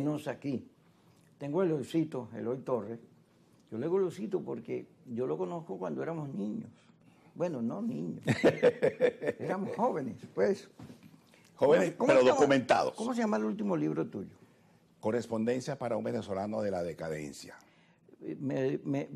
menos aquí. Tengo el Eloycito, Eloy Torres. Yo le digo Eloycito porque yo lo conozco cuando éramos niños. Bueno, no niños. Éramos jóvenes, pues. Jóvenes, pero documentados. ¿Cómo se llama el último libro tuyo? Correspondencia para un venezolano de la decadencia.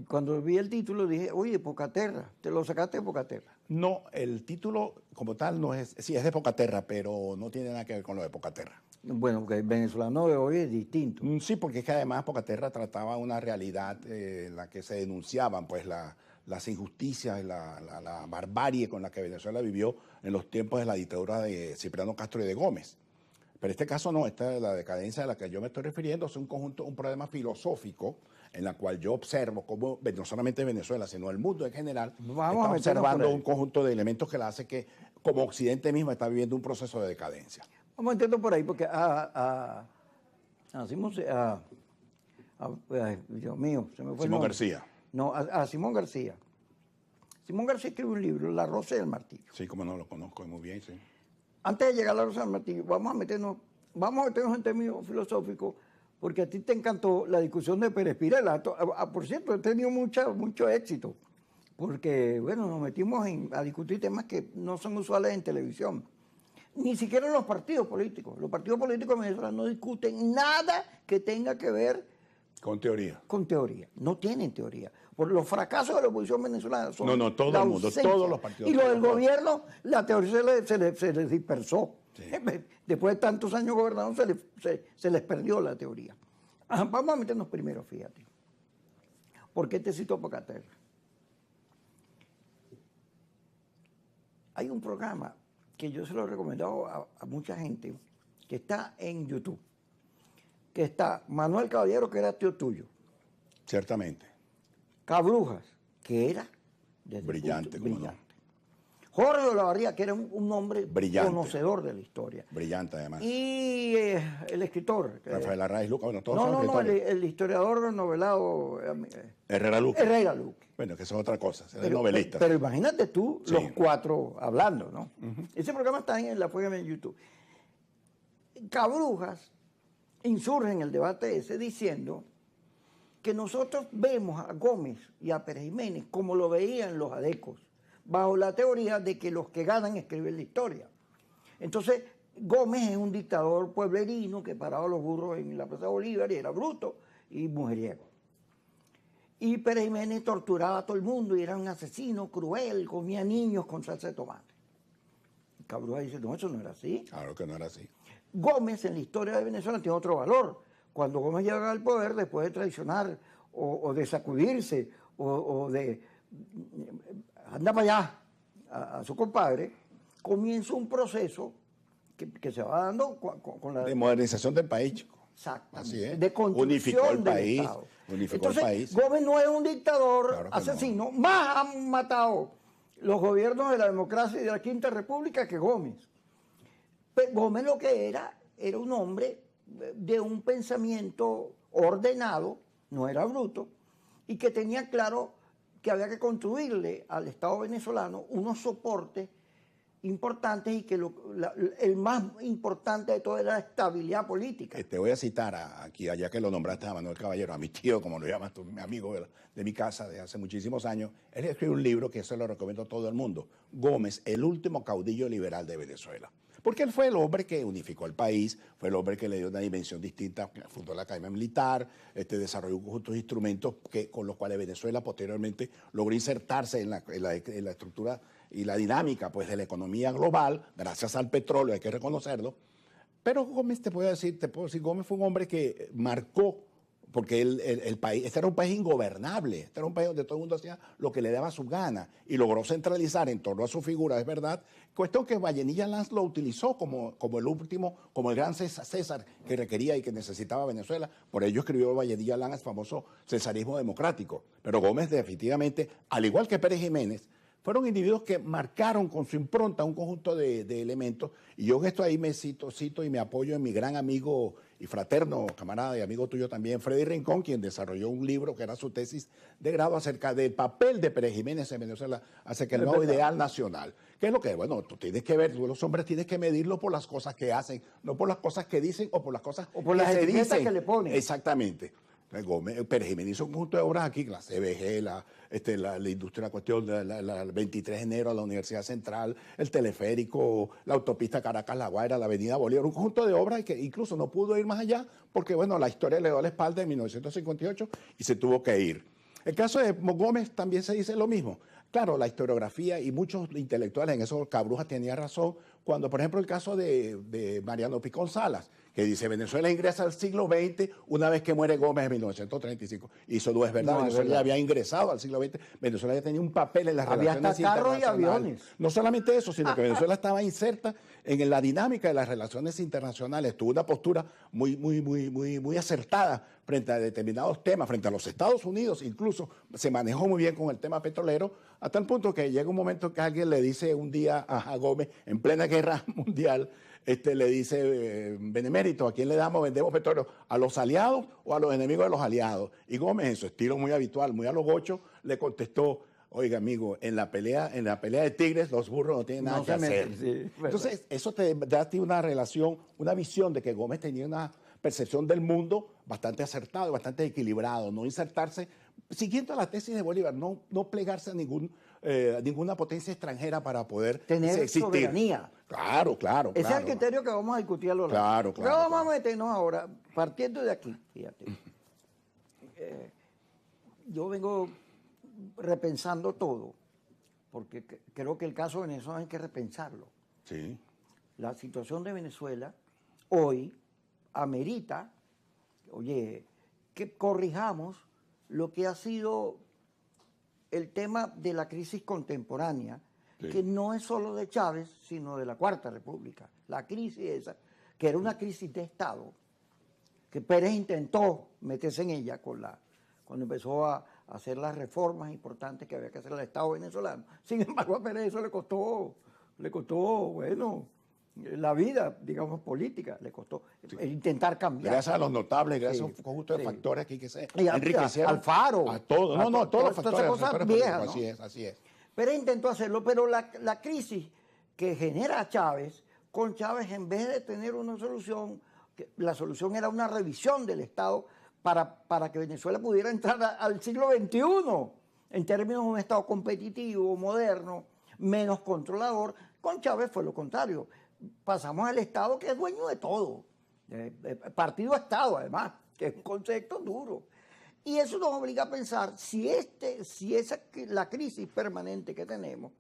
Cuando vi el título dije, oye, Pocaterra, ¿te lo sacaste de Pocaterra? No, el título como tal no es, sí es de Pocaterra, pero no tiene nada que ver con lo de Pocaterra. Bueno, porque el venezolano de hoy es distinto. Sí, porque es que además Pocaterra trataba una realidad en la que se denunciaban pues las injusticias, la barbarie con la que Venezuela vivió en los tiempos de la dictadura de Cipriano Castro y de Gómez. Pero en este caso no, la decadencia a la que yo me estoy refiriendo es un problema filosófico en la cual yo observo cómo, no solamente Venezuela, sino el mundo en general, está observando un conjunto de elementos que la hace que, como Occidente mismo, está viviendo un proceso de decadencia. Vamos a entenderlo por ahí, porque Dios mío, se me fue Simón García. No, a Simón García. Simón García escribe un libro, La Rosa y el Martillo. Sí, como no lo conozco muy bien, sí. Antes de llegar a La Rosa del Martillo, vamos a meternos en términos filosóficos, porque a ti te encantó la discusión de Pérez Pirela. Por cierto, he tenido mucho éxito, porque, bueno, nos metimos a discutir temas que no son usuales en televisión. Ni siquiera los partidos políticos. Los partidos políticos en Venezuela no discuten nada que tenga que ver con teoría. Con teoría. No tienen teoría. Por los fracasos de la oposición venezolana son todo el mundo, todos los partidos. Y lo del gobierno, la teoría se les dispersó. Sí. Después de tantos años gobernando se les perdió la teoría. Vamos a meternos primero, fíjate. ¿Por qué te cito Pocaterra? Hay un programa que yo se lo he recomendado a mucha gente, que está en YouTube, que está Manuel Caballero, que era tío tuyo. Ciertamente. Cabrujas, que era brillante. Jorge Olavarría, que era un hombre brillante, conocedor de la historia. Brillante, además. Y el escritor. Rafael Arraiz Luque. Bueno, todos son escritores. El historiador novelado. Herrera Luque. Herrera Luque. Bueno, que eso es otra cosa, es novelista. Pero imagínate tú, sí, los cuatro hablando, ¿no? Uh-huh. Ese programa está en la página de YouTube. Cabrujas insurge en el debate ese diciendo que nosotros vemos a Gómez y a Pérez Jiménez como lo veían los adecos, bajo la teoría de que los que ganan escriben la historia. Entonces, Gómez es un dictador pueblerino que paraba los burros en la Plaza Bolívar y era bruto y mujeriego. Y Pérez Jiménez torturaba a todo el mundo y era un asesino cruel, comía niños con salsa de tomate. Y Cabrujas dice, no, eso no era así. Claro que no era así. Gómez en la historia de Venezuela tiene otro valor. Cuando Gómez llega al poder, después de traicionar o de sacudirse o de andar para allá a su compadre, comienza un proceso que se va dando con la... de modernización del país, chico. Exactamente. Así es. De construcción del Estado. Unificó el país. Gómez no es un dictador, claro asesino. No. Más han matado los gobiernos de la democracia y de la Quinta República que Gómez. Pero Gómez lo que era un hombre de un pensamiento ordenado, no era bruto, y que tenía claro que había que construirle al Estado venezolano unos soportes importantes y que el más importante de todo era la estabilidad política. Te voy a citar aquí, allá que lo nombraste a Manuel Caballero, a mi tío, como lo llamas tú, mi amigo de mi casa de hace muchísimos años. Él escribió un libro que se lo recomiendo a todo el mundo, Gómez, el último caudillo liberal de Venezuela. Porque él fue el hombre que unificó el país, fue el hombre que le dio una dimensión distinta, fundó la Academia Militar, desarrolló otros instrumentos con los cuales Venezuela posteriormente logró insertarse en la estructura y la dinámica pues, de la economía global, gracias al petróleo, hay que reconocerlo. Pero Gómez, te puedo decir, Gómez fue un hombre que marcó, porque el país, este era un país ingobernable, este era un país donde todo el mundo hacía lo que le daba su gana y logró centralizar en torno a su figura, es verdad, cuestión que Vallenilla Lanz lo utilizó como el último, como el gran César que requería y que necesitaba Venezuela. Por ello escribió Vallenilla Lanz el famoso cesarismo democrático. Pero Gómez definitivamente, al igual que Pérez Jiménez, fueron individuos que marcaron con su impronta un conjunto de elementos. Y yo en esto ahí me cito y me apoyo en mi gran amigo y fraterno, camarada y amigo tuyo también, Freddy Rincón, quien desarrolló un libro que era su tesis de grado acerca del papel de Pérez Jiménez en Venezuela, acerca del nuevo ideal nacional. ¿Qué es lo que? Bueno, tú tienes que ver, tú los hombres tienes que medirlo por las cosas que hacen, no por las cosas que dicen o por las cosas o por que las se etiquetas dicen. que le ponen. Exactamente. Pérez Jiménez hizo un conjunto de obras aquí, la CBG, la industria, la cuestión del 23 de enero, la Universidad Central, el teleférico, la autopista Caracas-La Guaira, la avenida Bolívar, un conjunto de obras que incluso no pudo ir más allá porque, bueno, la historia le dio la espalda en 1958 y se tuvo que ir. El caso de Gómez también se dice lo mismo. Claro, la historiografía y muchos intelectuales, en eso Cabruja tenía razón, cuando, por ejemplo, el caso de Mariano Picón Salas, que dice Venezuela ingresa al siglo XX una vez que muere Gómez en 1935. Y eso no es verdad, No, es Venezuela verdad. ya había ingresado al siglo XX, Venezuela ya tenía un papel en las Había relaciones hasta carros y internacionales. aviones. No solamente eso, sino que Venezuela estaba inserta en la dinámica de las relaciones internacionales, tuvo una postura muy acertada frente a determinados temas, frente a los Estados Unidos, incluso se manejó muy bien con el tema petrolero, hasta el punto que llega un momento que alguien le dice un día a Gómez, en plena guerra mundial, le dice, benemérito, ¿a quién le damos, vendemos petróleo? ¿A los aliados o a los enemigos de los aliados? Y Gómez, en su estilo muy habitual, muy a los gochos, le contestó, oiga, amigo, en la pelea de tigres, los burros no tienen nada No que se meten, hacer. sí, Entonces, eso te da a ti una relación, una visión de que Gómez tenía una percepción del mundo bastante acertada, bastante equilibrado, no insertarse, siguiendo la tesis de Bolívar, no plegarse a ninguna potencia extranjera para poder Tener existir. soberanía. Claro. Ese es el criterio que vamos a discutir a lo largo. Claro. Pero vamos a meternos ahora, partiendo de aquí, fíjate. Yo vengo repensando todo, porque creo que el caso de Venezuela hay que repensarlo. Sí. La situación de Venezuela hoy amerita, oye, que corrijamos lo que ha sido el tema de la crisis contemporánea, Sí. que no es solo de Chávez, sino de la Cuarta República. La crisis esa, que era una crisis de Estado, que Pérez intentó meterse en ella cuando empezó a hacer las reformas importantes que había que hacer al Estado venezolano. Sin embargo, a Pérez eso le costó, bueno, la vida, digamos, política, le costó intentar cambiar. Gracias a los notables, gracias a un Sí, conjunto de sí. factores aquí que se Y enriquecieron. Alfaro. A todos. No, todos los todas esas factores. cosas factores viejas, políticos, ¿no? Así es. Pérez intentó hacerlo, pero la crisis que genera Chávez, con Chávez, en vez de tener una solución, la solución era una revisión del Estado para que Venezuela pudiera entrar al siglo XXI, en términos de un Estado competitivo, moderno, menos controlador. Con Chávez fue lo contrario. Pasamos al Estado que es dueño de todo. Partido-Estado, además, que es un concepto duro. Y eso nos obliga a pensar si la crisis permanente que tenemos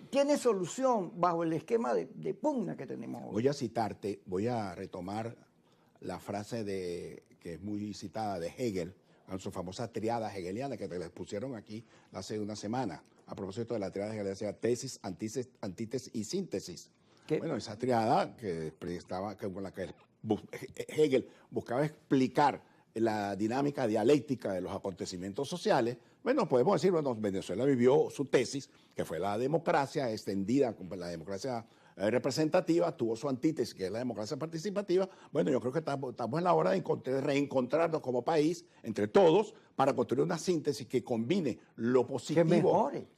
tiene solución bajo el esquema de pugna que tenemos hoy. Voy a retomar la frase que es muy citada de Hegel, en su famosa triada hegeliana que te la pusieron aquí hace una semana. A propósito de la triada hegeliana, decía tesis, antítesis y síntesis. ¿Qué? Bueno, esa triada con la que Hegel buscaba explicar la dinámica dialéctica de los acontecimientos sociales, bueno, podemos decir, bueno, Venezuela vivió su tesis, que fue la democracia extendida, la democracia representativa, tuvo su antítesis, que es la democracia participativa. Bueno, yo creo que estamos en la hora de reencontrarnos como país, entre todos, para construir una síntesis que combine lo positivo.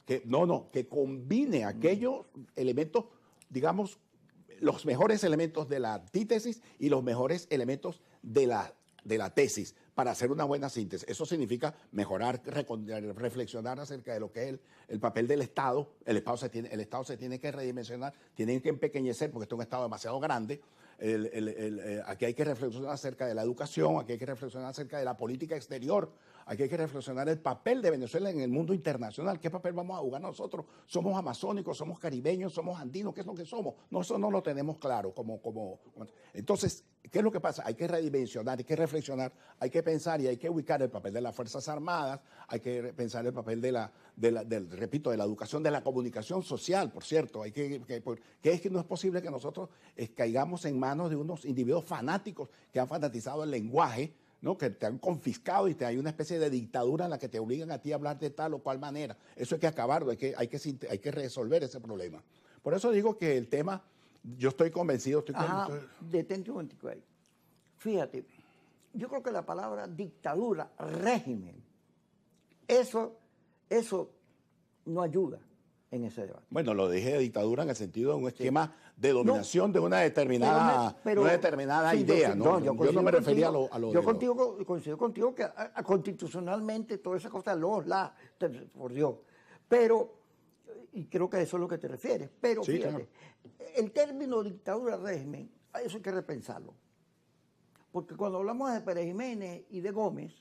Que mejore. Que combine aquellos elementos, digamos, los mejores elementos de la antítesis y los mejores elementos de la tesis para hacer una buena síntesis. Eso significa mejorar, reflexionar acerca de lo que es el papel del Estado. El Estado se tiene que redimensionar, tiene que empequeñecer porque este es un Estado demasiado grande. Aquí hay que reflexionar acerca de la educación, aquí hay que reflexionar acerca de la política exterior, aquí hay que reflexionar el papel de Venezuela en el mundo internacional. ¿Qué papel vamos a jugar nosotros? ¿Somos amazónicos, somos caribeños, somos andinos? ¿Qué es lo que somos? No, eso no lo tenemos claro. Entonces, ¿qué es lo que pasa? Hay que redimensionar, hay que reflexionar, hay que pensar y hay que ubicar el papel de las Fuerzas Armadas, hay que pensar el papel de la educación, de la comunicación social, por cierto. Es que no es posible que nosotros caigamos en manos de unos individuos fanáticos que han fanatizado el lenguaje, ¿no? Que te han confiscado y hay una especie de dictadura en la que te obligan a ti a hablar de tal o cual manera. Eso hay que acabarlo, hay que resolver ese problema. Por eso digo que el tema, yo estoy convencido. Detente un momentico ahí. Fíjate, yo creo que la palabra dictadura, régimen, eso no ayuda en ese debate. Bueno, lo dije de dictadura en el sentido de un esquema de dominación de una determinada idea. Yo no me refería a lo Yo coincido contigo que constitucionalmente toda esa cosa, por Dios. Pero, y creo que a eso es lo que te refieres. Pero sí, fíjate, claro, el término dictadura, régimen, a eso hay que repensarlo. Porque cuando hablamos de Pérez Jiménez y de Gómez,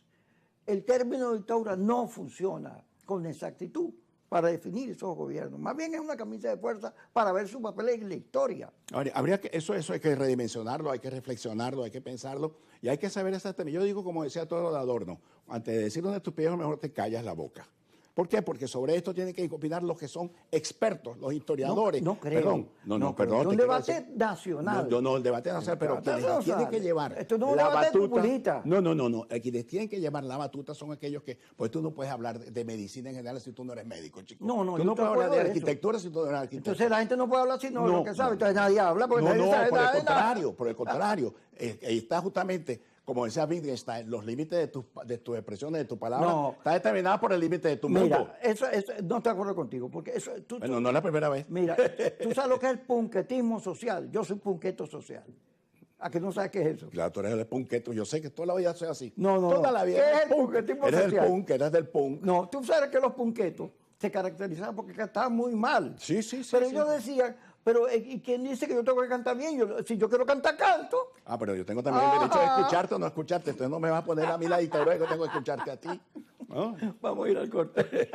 el término dictadura no funciona con exactitud para definir esos gobiernos. Más bien es una camisa de fuerza para ver su papel en la historia. Ahora, eso hay que redimensionarlo, hay que reflexionarlo, hay que pensarlo y hay que saber exactamente. Yo digo, como decía todo de Adorno, antes de decir una estupidez, mejor te callas la boca. ¿Por qué? Porque sobre esto tienen que opinar los que son expertos, los historiadores. No creo. Perdón. Es un debate nacional. El debate nacional, pero quienes tienen que llevar esto no es un debate populista. No. Quienes tienen que llevar la batuta son aquellos que, pues tú no puedes hablar de medicina en general si tú no eres médico, chico. No, tú no puedes hablar de arquitectura si tú no eres arquitecto. Entonces la gente no puede hablar sino lo que sabe. Entonces nadie habla porque nadie sabe nada. Por el contrario. Ahí está justamente, como decía Wittgenstein, los límites de tus expresiones, de tu palabra, está determinada por el límite de tu mundo. Mira, eso no estoy de acuerdo contigo, porque eso... Bueno, no es la primera vez. Mira, tú sabes lo que es el punquetismo social. Yo soy punqueto social. ¿A que no sabes qué es eso? Claro, tú eres el punqueto. Yo sé que toda la vida soy así. No. Toda la vida. ¿Qué es el punquetismo social? Eres del punk. No, tú sabes que los punquetos se caracterizaban porque cantaban muy mal. Sí. Pero ellos decían... Pero, ¿y quién dice que yo tengo que cantar bien? Si yo quiero cantar, canto. Pero yo tengo también el derecho de escucharte o no escucharte. Entonces no me vas a poner a mí la dictadura que tengo que escucharte a ti. ¿No? Vamos a ir al corte.